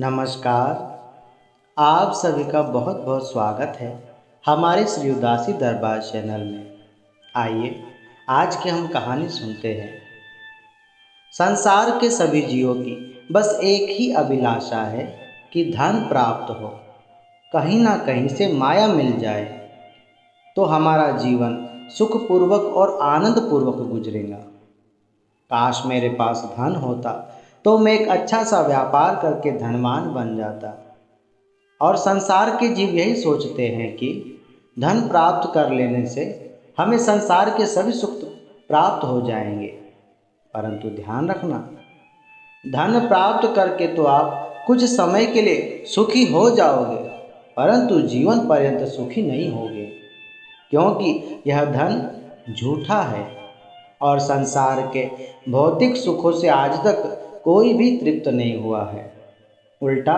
नमस्कार। आप सभी का बहुत बहुत स्वागत है हमारे श्री उदासी दरबार चैनल में। आइए आज की हम कहानी सुनते हैं। संसार के सभी जीवों की बस एक ही अभिलाषा है कि धन प्राप्त हो, कहीं ना कहीं से माया मिल जाए तो हमारा जीवन सुखपूर्वक और आनंदपूर्वक गुजरेगा। काश मेरे पास धन होता तो मैं एक अच्छा सा व्यापार करके धनवान बन जाता। और संसार के जीव यही सोचते हैं कि धन प्राप्त कर लेने से हमें संसार के सभी सुख प्राप्त हो जाएंगे। परंतु ध्यान रखना, धन प्राप्त करके तो आप कुछ समय के लिए सुखी हो जाओगे, परंतु जीवन पर्यंत सुखी नहीं होगे, क्योंकि यह धन झूठा है और संसार के भौतिक सुखों से आज तक कोई भी तृप्त नहीं हुआ है। उल्टा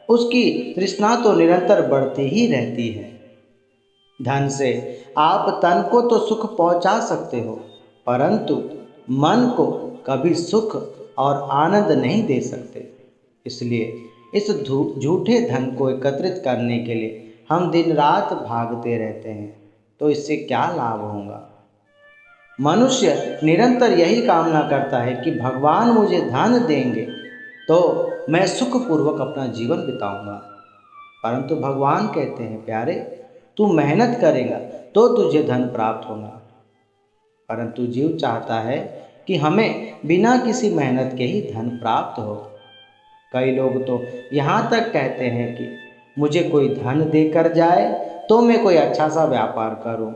उसकी तृष्णा तो निरंतर बढ़ती ही रहती है। धन से आप तन को तो सुख पहुंचा सकते हो, परंतु मन को कभी सुख और आनंद नहीं दे सकते। इसलिए इस झूठे धन को एकत्रित करने के लिए हम दिन रात भागते रहते हैं, तो इससे क्या लाभ होगा। मनुष्य निरंतर यही कामना करता है कि भगवान मुझे धन देंगे तो मैं सुखपूर्वक अपना जीवन बिताऊंगा। परंतु भगवान कहते हैं, प्यारे तू मेहनत करेगा तो तुझे धन प्राप्त होगा। परंतु जीव चाहता है कि हमें बिना किसी मेहनत के ही धन प्राप्त हो। कई लोग तो यहाँ तक कहते हैं कि मुझे कोई धन देकर जाए तो मैं कोई अच्छा सा व्यापार करूँ।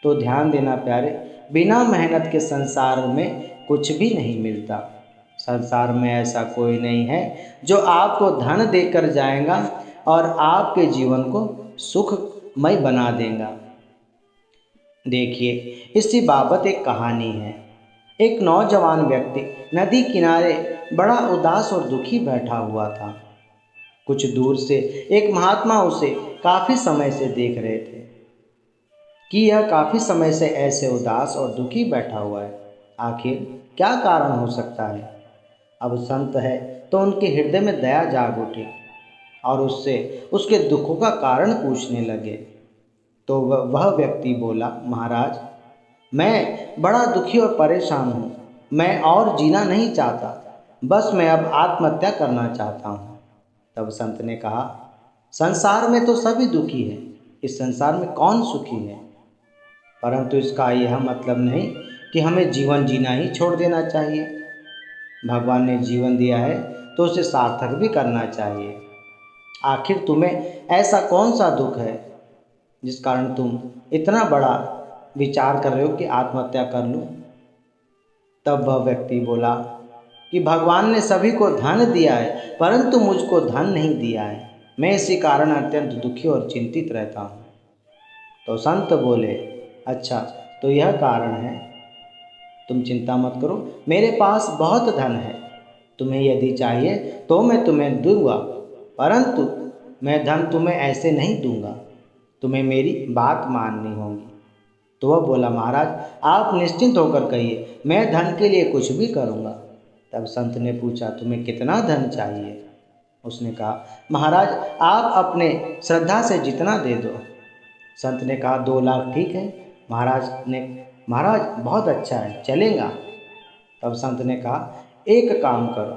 तो ध्यान देना प्यारे, बिना मेहनत के संसार में कुछ भी नहीं मिलता। संसार में ऐसा कोई नहीं है जो आपको धन देकर जाएगा और आपके जीवन को सुखमय बना देगा। देखिए, इसी बाबत एक कहानी है। एक नौजवान व्यक्ति नदी किनारे बड़ा उदास और दुखी बैठा हुआ था। कुछ दूर से एक महात्मा उसे काफ़ी समय से देख रहे थे कि यह काफ़ी समय से ऐसे उदास और दुखी बैठा हुआ है। आखिर क्या कारण हो सकता है। अब संत है तो उनके हृदय में दया जाग उठी और उससे उसके दुखों का कारण पूछने लगे। तो वह व्यक्ति बोला, महाराज मैं बड़ा दुखी और परेशान हूँ। मैं और जीना नहीं चाहता, बस मैं अब आत्महत्या करना चाहता हूँ। तब संत ने कहा, संसार में तो सभी दुखी हैं, इस संसार में कौन सुखी है। परंतु इसका यह मतलब नहीं कि हमें जीवन जीना ही छोड़ देना चाहिए। भगवान ने जीवन दिया है तो उसे सार्थक भी करना चाहिए। आखिर तुम्हें ऐसा कौन सा दुख है जिस कारण तुम इतना बड़ा विचार कर रहे हो कि आत्महत्या कर लूँ। तब वह व्यक्ति बोला कि भगवान ने सभी को धन दिया है, परंतु मुझको धन नहीं दिया है। मैं इसी कारण अत्यंत दुखी और चिंतित रहता हूँ। तो संत बोले, अच्छा तो यह कारण है, तुम चिंता मत करो, मेरे पास बहुत धन है। तुम्हें यदि चाहिए तो मैं तुम्हें दूंगा, परंतु मैं धन तुम्हें ऐसे नहीं दूंगा, तुम्हें मेरी बात माननी होगी। तो वह बोला, महाराज आप निश्चिंत होकर कहिए, मैं धन के लिए कुछ भी करूंगा। तब संत ने पूछा, तुम्हें कितना धन चाहिए। उसने कहा, महाराज आप अपने श्रद्धा से जितना दे दो। संत ने कहा, 2 लाख ठीक है। महाराज बहुत अच्छा है, चलेगा। तब संत ने कहा, एक काम करो,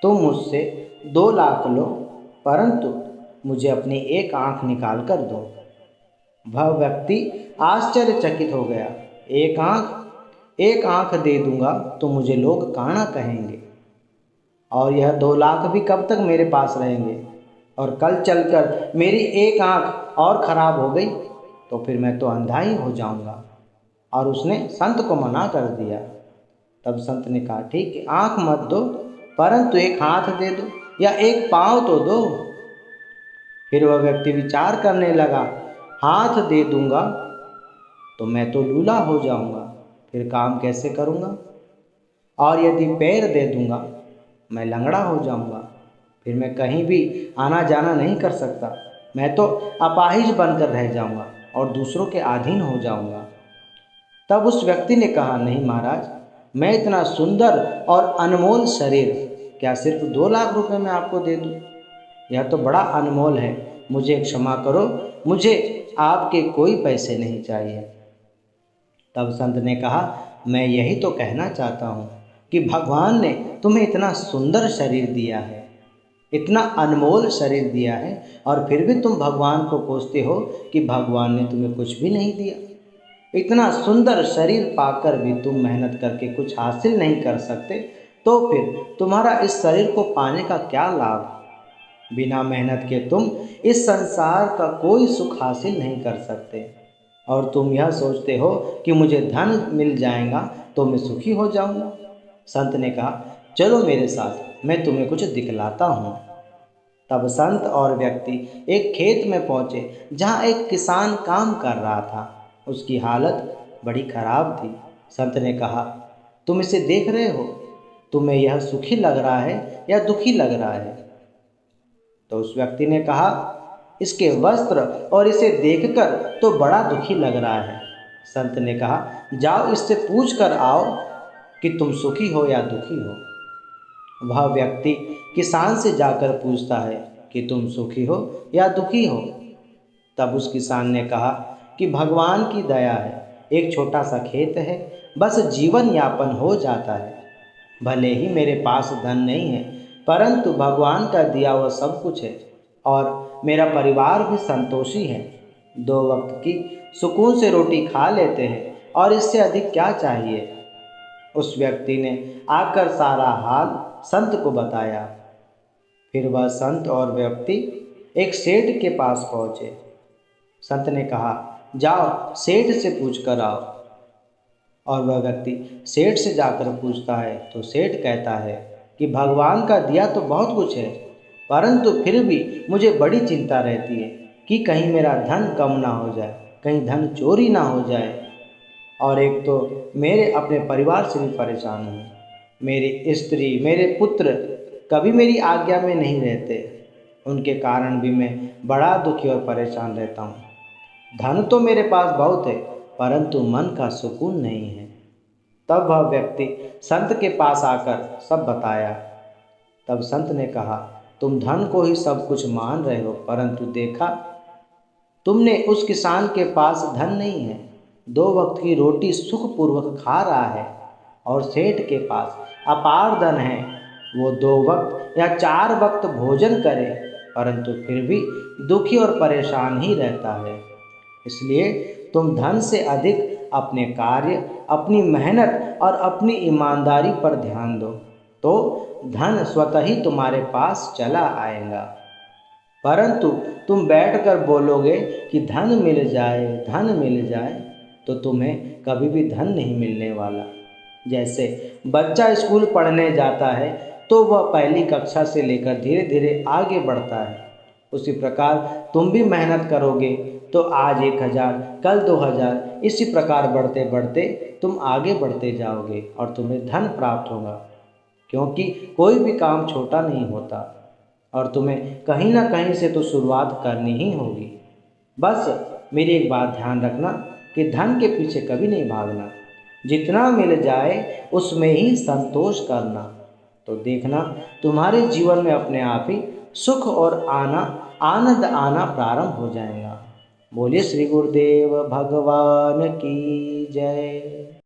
तुम मुझसे 2 लाख लो, परंतु मुझे अपनी एक आंख निकाल कर दो। वह व्यक्ति आश्चर्यचकित हो गया। एक आंख दे दूंगा तो मुझे लोग काना कहेंगे, और यह 2 लाख भी कब तक मेरे पास रहेंगे। और कल चलकर मेरी एक आंख और खराब हो गई तो फिर मैं तो अंधा ही हो जाऊंगा। और उसने संत को मना कर दिया। तब संत ने कहा, ठीक है, आंख मत दो, परंतु एक हाथ दे दो या एक पाँव तो दो। फिर वह व्यक्ति विचार करने लगा, हाथ दे दूंगा तो मैं तो लूला हो जाऊंगा, फिर काम कैसे करूंगा। और यदि पैर दे दूंगा मैं लंगड़ा हो जाऊंगा, फिर मैं कहीं भी आना जाना नहीं कर सकता, मैं तो अपाहिज बनकर रह जाऊंगा और दूसरों के अधीन हो जाऊंगा। तब उस व्यक्ति ने कहा, नहीं महाराज, मैं इतना सुंदर और अनमोल शरीर क्या सिर्फ 2 लाख रुपए मैं आपको दे दूँ? यह तो बड़ा अनमोल है, मुझे क्षमा करो, मुझे आपके कोई पैसे नहीं चाहिए। तब संत ने कहा, मैं यही तो कहना चाहता हूँ कि भगवान ने तुम्हें इतना सुंदर शरीर दिया है, इतना अनमोल शरीर दिया है, और फिर भी तुम भगवान को कोसते हो कि भगवान ने तुम्हें कुछ भी नहीं दिया। इतना सुंदर शरीर पाकर भी तुम मेहनत करके कुछ हासिल नहीं कर सकते, तो फिर तुम्हारा इस शरीर को पाने का क्या लाभ? बिना मेहनत के तुम इस संसार का कोई सुख हासिल नहीं कर सकते, और तुम यह सोचते हो कि मुझे धन मिल जाएगा तो मैं सुखी हो जाऊंगा। संत ने कहा, चलो मेरे साथ, मैं तुम्हें कुछ दिखलाता हूँ। तब संत और व्यक्ति एक खेत में पहुँचे जहाँ एक किसान काम कर रहा था। उसकी हालत बड़ी खराब थी। संत ने कहा, तुम इसे देख रहे हो, तुम्हें यह सुखी लग रहा है या दुखी लग रहा है? तो उस व्यक्ति ने कहा, इसके वस्त्र और इसे देखकर तो बड़ा दुखी लग रहा है। संत ने कहा, जाओ इससे पूछ कर आओ कि तुम सुखी हो या दुखी हो। वह व्यक्ति किसान से जाकर पूछता है कि तुम सुखी हो या दुखी हो। तब उस किसान ने कहा कि भगवान की दया है, एक छोटा सा खेत है, बस जीवन यापन हो जाता है। भले ही मेरे पास धन नहीं है, परंतु भगवान का दिया हुआ सब कुछ है, और मेरा परिवार भी संतोषी है। 2 वक्त की सुकून से रोटी खा लेते हैं, और इससे अधिक क्या चाहिए? उस व्यक्ति ने आकर सारा हाल संत को बताया। फिर वह संत और व्यक्ति एक सेठ के पास पहुँचे। संत ने कहा, जाओ सेठ से पूछ कर आओ। और वह व्यक्ति सेठ से जाकर पूछता है तो सेठ कहता है कि भगवान का दिया तो बहुत कुछ है, परंतु फिर भी मुझे बड़ी चिंता रहती है कि कहीं मेरा धन कम ना हो जाए, कहीं धन चोरी ना हो जाए। और एक तो मेरे अपने परिवार से भी परेशान हूँ। मेरी स्त्री, मेरे पुत्र कभी मेरी आज्ञा में नहीं रहते, उनके कारण भी मैं बड़ा दुखी और परेशान रहता हूँ। धन तो मेरे पास बहुत है, परंतु मन का सुकून नहीं है। तब वह व्यक्ति संत के पास आकर सब बताया। तब संत ने कहा, तुम धन को ही सब कुछ मान रहे हो, परंतु देखा तुमने उस किसान के पास धन नहीं है, 2 वक्त की रोटी सुखपूर्वक खा रहा है, और सेठ के पास अपार धन है, वो 2 वक्त या 4 वक्त भोजन करे, परंतु फिर भी दुखी और परेशान ही रहता है। इसलिए तुम धन से अधिक अपने कार्य, अपनी मेहनत और अपनी ईमानदारी पर ध्यान दो, तो धन स्वतः ही तुम्हारे पास चला आएगा। परंतु तुम बैठकर बोलोगे कि धन मिल जाए, धन मिल जाए, तो तुम्हें कभी भी धन नहीं मिलने वाला। जैसे बच्चा स्कूल पढ़ने जाता है तो वह पहली कक्षा से लेकर धीरे धीरे आगे बढ़ता है, उसी प्रकार तुम भी मेहनत करोगे तो आज 1,000, कल 2,000, इसी प्रकार बढ़ते बढ़ते तुम आगे बढ़ते जाओगे और तुम्हें धन प्राप्त होगा। क्योंकि कोई भी काम छोटा नहीं होता, और तुम्हें कहीं ना कहीं से तो शुरुआत करनी ही होगी। बस मेरी एक बात ध्यान रखना कि धन के पीछे कभी नहीं भागना, जितना मिल जाए उसमें ही संतोष करना, तो देखना तुम्हारे जीवन में अपने आप ही सुख और आनंद आना प्रारंभ हो जाएगा। बोलिए श्री गुरुदेव भगवान की जय।